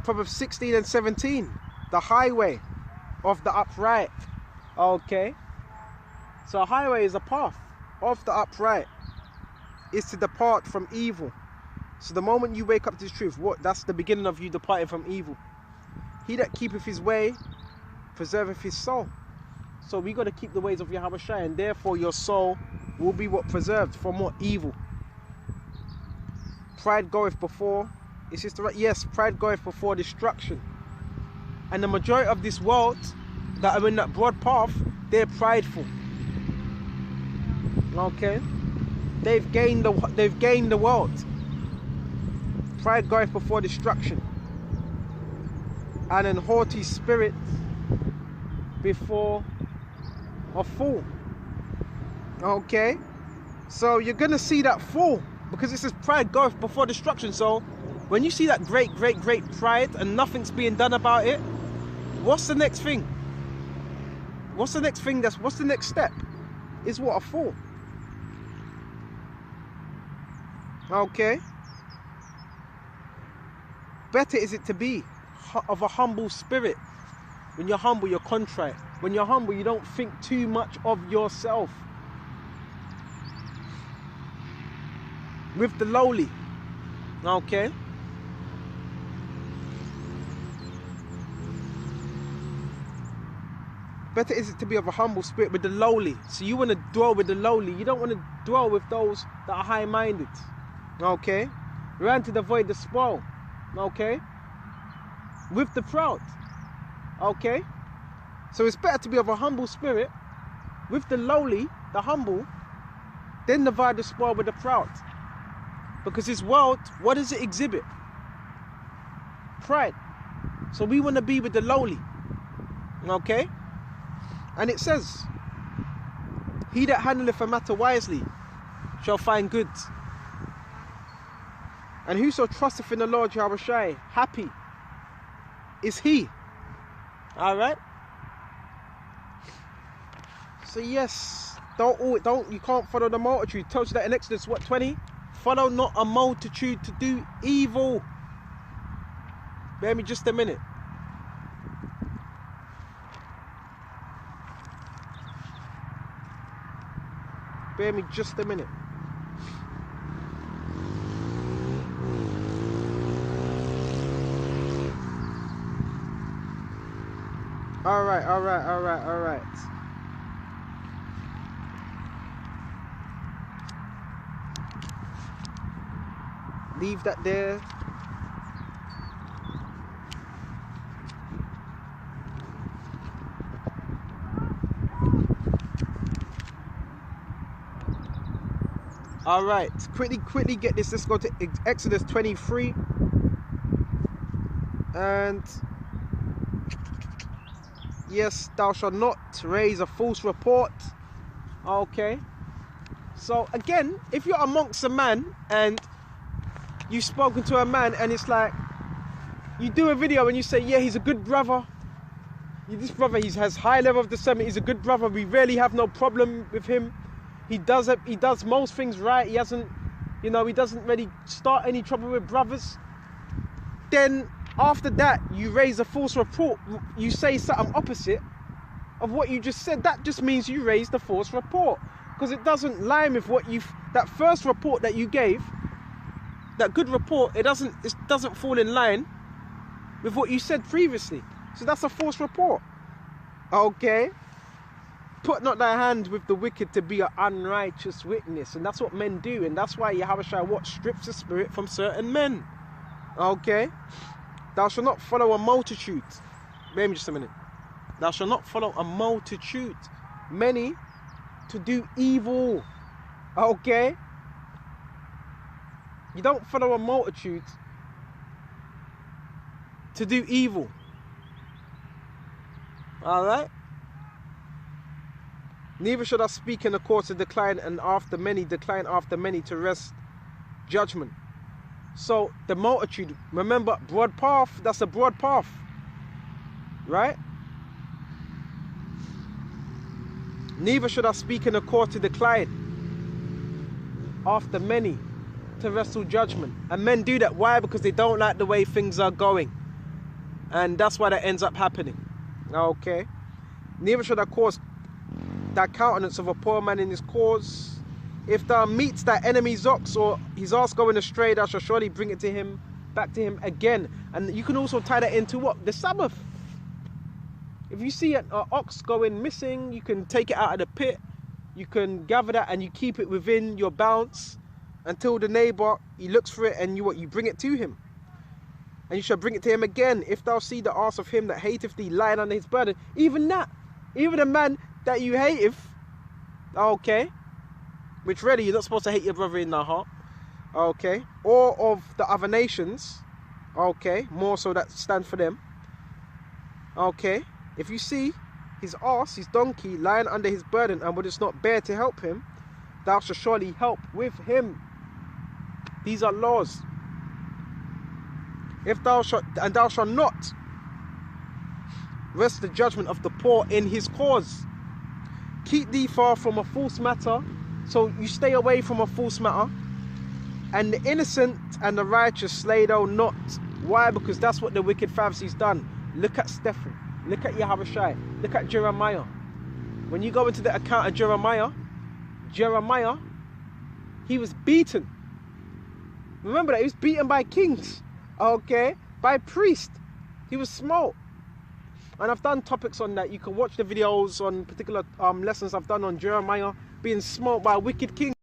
Proverbs 16 and 17. The highway of the upright. Okay. So a highway is a path of the upright. Is to depart from evil. So the moment you wake up to this truth, that's the beginning of you departing from evil. He that keepeth his way, preserveth his soul. So we got to keep the ways of Yahweh Shai, and therefore your soul will be what preserved from what evil. Pride goeth before. It's just right. Yes, pride goeth before destruction. And the majority of this world that are in that broad path, they're prideful. Okay, they've gained the world. Pride goeth before destruction, and an haughty spirit before a fool. Okay, so you're gonna see that fall, because it says pride goeth before destruction. So when you see that great pride and nothing's being done about it, what's the next thing? What's the next thing? What's the next step? Is what? A fall. Okay. Better is it to be of a humble spirit. When you're humble, you're contrite. When you're humble, you don't think too much of yourself. With the lowly. Okay. Better is it to be of a humble spirit with the lowly. So you want to dwell with the lowly. You don't want to dwell with those that are high-minded. Okay. Ran to avoid the spoil. Okay. With the proud. Okay. So it's better to be of a humble spirit with the lowly, the humble, than divide the spoil with the proud. Because this world, what does it exhibit? Pride. So we want to be with the lowly. Okay. And it says, he that handleth a matter wisely shall find good. And whoso trusteth in the Lord Yahweh Shai, happy is he. Alright? So yes, you can't follow the multitude. It tells you that in Exodus, what, 20? Follow not a multitude to do evil. Bear me just a minute. Bear me just a minute. Alright. Leave that there. Alright, quickly get this. Let's go to Exodus 23. And yes, thou shalt not raise a false report. Okay. So again, if you're amongst a man and you've spoken to a man and it's like, you do a video and you say, yeah, he's a good brother. This brother, he has high level of discernment. He's a good brother. We really have no problem with him. He does most things right. He hasn't, he doesn't really start any trouble with brothers. Then after that, you raise a false report. You say something opposite of what you just said. That just means you raised a false report, because it doesn't line with what that first report that you gave. That good report, it doesn't fall in line with what you said previously. So that's a false report. Okay. Put not thy hand with the wicked to be an unrighteous witness. And that's what men do. And that's why Yahweh Shai strips the spirit from certain men. Okay. Thou shalt not follow a multitude. Wait me just a minute. Thou shalt not follow a multitude. Many to do evil. Okay. You don't follow a multitude to do evil. Alright? Neither should I speak in the course of decline after many to wrest judgment. So the multitude, remember, broad path, that's a broad path. Right? Neither should I speak in the course of decline after many to wrestle judgment. And men do that. Why? Because they don't like the way things are going. And that's why that ends up happening. Okay. Neither should I cause that countenance of a poor man in his cause. If thou meets that enemy's ox or his ass going astray, thou shalt surely bring it to him, back to him again. And you can also tie that into what? The Sabbath. If you see an ox going missing, you can take it out of the pit. You can gather that and you keep it within your bounds until the neighbor, he looks for it and you bring it to him. And you shall bring it to him again. If thou see the ass of him that hateth thee lying under his burden, even that, even the man that you hateth, okay, which really you're not supposed to hate your brother in the heart, okay, or of the other nations, okay, more so that stand for them, okay, if you see his ass, his donkey, lying under his burden and wouldst not bear to help him, thou shalt surely help with him. These are laws. If thou shalt, and thou shalt not rest the judgment of the poor in his cause. Keep thee far from a false matter. So you stay away from a false matter. And the innocent and the righteous slay thou not. Why? Because that's what the wicked Pharisees done. Look at Stephen. Look at Yahushua. Look at Jeremiah. When you go into the account of Jeremiah, he was beaten. Remember that he was beaten by kings. Okay, by priests. He was small. And I've done topics on that. You can watch the videos on particular lessons I've done on Jeremiah being smote by a wicked king.